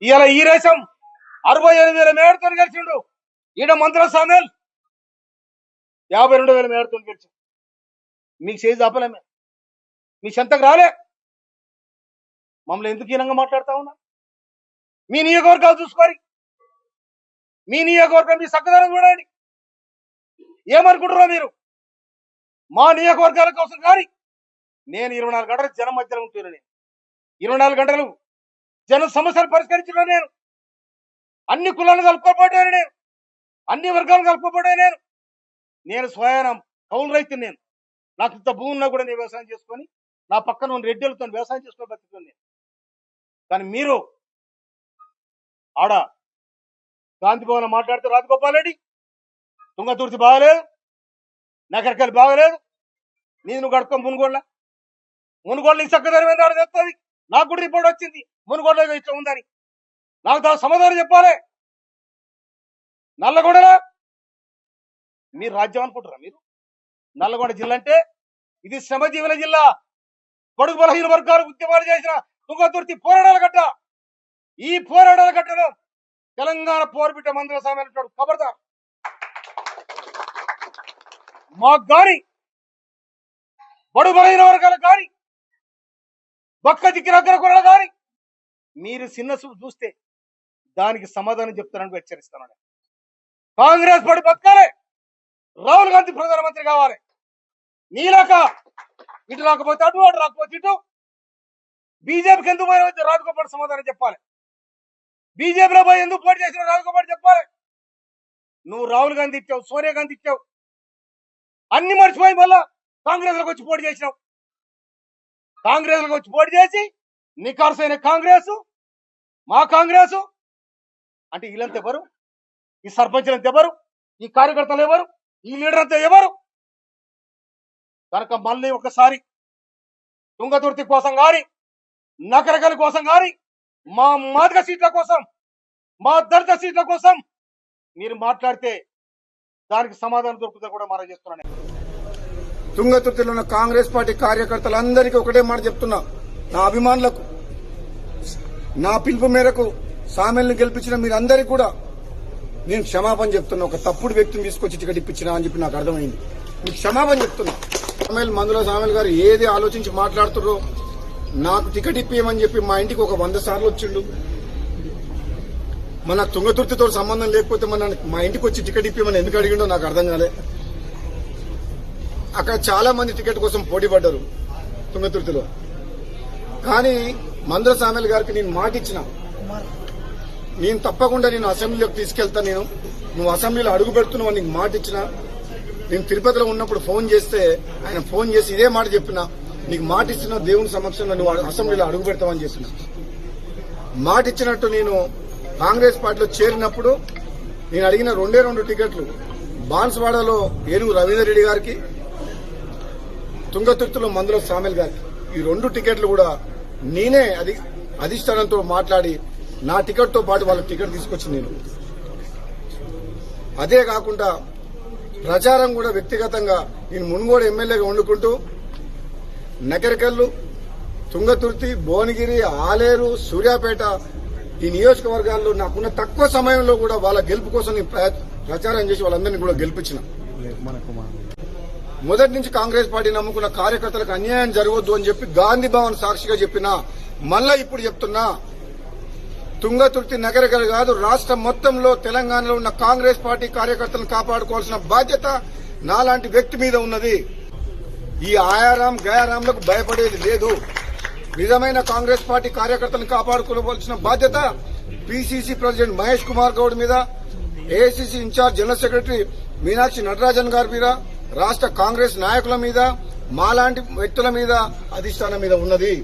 ఇలా ఈ రేసం 68,000 మేడతో గెలిచిండు. ఈడ మంత్రుల సామేల్ 52,000 మేడతో గెలిచి మీకు చేసి ఆపలేమే, మీ చెంతకు రాలే. మమ్మల్ని ఎందుకు హీనంగా మాట్లాడుతా ఉన్నా? మీ నియోజకవర్గాలు చూసుకోరి, మీ నియోజకవర్గం మీ చక్కదనం చూడండి. ఏమనుకుంటారో మీరు? మా నియోజకవర్గాల కోసం కానీ నేను 24 గంటలు జనం మధ్యలో ఉంటున్నా. నేను 24 గంటలు జన సమస్యలు పరిష్కరించిన నేను అన్ని కులాలను కలుపుకోబోయాను, నేను అన్ని వర్గాలను కలుపుకోబోయాను. నేను స్వయానం కౌలు రైతు. నేను నాకు ఇంత భూమి ఉన్నా కూడా నేను వ్యవసాయం చేసుకొని నా పక్కన ఉన్న రెడ్డిలతో వ్యవసాయం చేసుకొని బతుకుతాను నేను. కానీ మీరు ఆడ గాంధీ భవన్ మాట్లాడితే రాజగోపాల్ రెడ్డి తుంగతుర్తి బాగలేదు, నగరకల్ బాగలేదు, నేను గడుపుకో మునుగోళ్ళ ఈ చక్కదనం ఏందో తెలుస్తుంది. నాకు కూడా రిపోర్ట్ వచ్చింది మునుగోళ్ళ ఇట్లా ఉందని. నాకు దాని సమాధానం చెప్పాలి. నల్లగొండలో మీరు రాజ్యం అనుకుంటారా? మీరు నల్లగొండ జిల్లా అంటే ఇది శ్రమజీవుల జిల్లా. బడుగు బలహీన వర్గాలు ఉద్యమాలు చేసిన తుంగతుర్తి పోరాటాల గడ్డ. ఈ పోరాటాల గడ్డలో తెలంగాణ పోరుబిడ్డ మంత్రుల సామెల్ ఉంటాడు. ఖబర్దార్, మాకు గాని బడుగు బలహీన వర్గాలకు గాని బక్క దిక్కిన అగ్రకులాలు గాని మీరు చిన్న చూపు చూస్తే దానికి సమాధానం చెప్తానని హెచ్చరిస్తాను. కాంగ్రెస్ పార్టీ బతకాలి, రాహుల్ గాంధీ ప్రధానమంత్రి కావాలి. నీలాక ఇటు రాకపోతే అటు, అటు రాకపోతే ఇటు. బీజేపీకి ఎందుకు పోయిన రాజగోపాల్ సమాధానం చెప్పాలి. బీజేపీలో పోయి ఎందుకు పోటీ చేసిన రాజగోపాల్ చెప్పాలి. నువ్వు రాహుల్ గాంధీ ఇచ్చావు, సోనియా గాంధీ ఇచ్చావు, అన్ని మర్చిపోయి మళ్ళా కాంగ్రెస్ లోకి వచ్చి పోటీ చేసినావు. కాంగ్రెస్ లోకి వచ్చి పోటీ చేసి నికార్సైన కాంగ్రెస్, మా కాంగ్రెస్ అంటే వీళ్ళంతా ఎవరు? ఈ సర్పంచులంతా ఎవరు? ఈ కార్యకర్తలు ఎవరు? ఈ లీడర్ అంతా ఎవరు? కనుక మళ్ళీ ఒకసారి తుంగతుర్తి కోసం కానీ నకరకల కోసం కానీ మా మాదిగ సీట్ల కోసం, మా దళిత సీట్ల కోసం మీరు మాట్లాడితే దానికి సమాధానం దొరుకుతుందో కూడా మనం చేస్తున్నాను. తుంగతుర్తిలో ఉన్న కాంగ్రెస్ పార్టీ కార్యకర్తలందరికీ ఒకటే మాట చెప్తున్నా. నా అభిమానులకు, నా పిలుపు మేరకు సామెల్ని గెలిపించిన మీరందరికీ కూడా నేను క్షమాపణ చెప్తున్నా. ఒక తప్పుడు వ్యక్తిని తీసుకొచ్చి టికెట్ ఇప్పించినా అని చెప్పి నాకు అర్థమైంది. మీకు క్షమాపణ చెప్తున్నా. మందుల సామెల్ గారు ఏది ఆలోచించి మాట్లాడుతుర్రో, నాకు టికెట్ ఇప్పియమని చెప్పి మా ఇంటికి ఒక 100 సార్లు వచ్చిండు. మన తుంగతుర్తితో సంబంధం లేకపోతే మా ఇంటికి వచ్చి టికెట్ ఇప్పియమని ఎందుకు అడిగిండో నాకు అర్థం కాలే. అక్కడ చాలా మంది టికెట్ కోసం పోటీ పడ్డారు తుంగతుర్తిలో. కానీ మందుల సామెల్ గారికి నేను మాట ఇచ్చిన, నేను తప్పకుండా నేను అసెంబ్లీలోకి తీసుకెళ్తా, నువ్వు అసెంబ్లీలో అడుగు పెడుతున్నావు నీకు మాట ఇచ్చిన. నేను తిరుపతిలో ఉన్నప్పుడు ఫోన్ చేస్తే ఆయన ఫోన్ చేసి ఇదే మాట చెప్పిన, నీకు మాట ఇస్తున్నా దేవుని సమక్షంలో నువ్వు అసెంబ్లీలో అడుగు పెడతావని చెప్పిన. మాట ఇచ్చినట్టు నేను కాంగ్రెస్ పార్టీలో చేరినప్పుడు నేను అడిగిన 2 టికెట్లు బాన్స్వాడలో ఏనుగు రవీందర్ రెడ్డి గారికి, తుంగతుర్తిలో మందుల సామెల్ గారికి. ఈ 2 టికెట్లు కూడా నేనే అధిష్టానంతో మాట్లాడి నా టికెట్ తో పాటు వాళ్ళకి టికెట్ తీసుకొచ్చి నేను. అదే కాకుండా ప్రచారం కూడా వ్యక్తిగతంగా నేను మునుగోడు ఎమ్మెల్యేగా వండుకుంటూ నకరికల్లు, తుంగతుర్తి, భువనగిరి, ఆలేరు, సూర్యాపేట ఈ నియోజకవర్గాల్లో నాకున్న తక్కువ సమయంలో కూడా వాళ్ళ గెలుపు కోసం నేను ప్రచారం చేసి వాళ్ళందరినీ కూడా గెలిపించిన. మొదటి నుంచి కాంగ్రెస్ పార్టీ నమ్ముకున్న కార్యకర్తలకు అన్యాయం జరగొద్దు అని చెప్పి గాంధీ భవన్ సాక్షిగా చెప్పినా, మళ్ళా ఇప్పుడు చెప్తున్నా, తుంగతుర్తి నగరకల్ కాదు రాష్ట్రం మొత్తంలో తెలంగాణలో ఉన్న కాంగ్రెస్ పార్టీ కార్యకర్తలను కాపాడుకోవాల్సిన బాధ్యత నాలాంటి వ్యక్తి మీద ఉన్నది. ఈ ఆయారాం గయారాంలకు భయపడేది లేదు. నిజమైన కాంగ్రెస్ పార్టీ కార్యకర్తలను కాపాడుకోవాల్సిన బాధ్యత పిసిసి ప్రెసిడెంట్ మహేష్ కుమార్ గౌడ్ మీద, AICC in charge general secretary Meenakshi Natarajan గారి మీద, రాష్ట్ర కాంగ్రెస్ నాయకుల మీద, మాలాంటి వ్యక్తుల మీద, అధిష్టానం మీద ఉన్నది.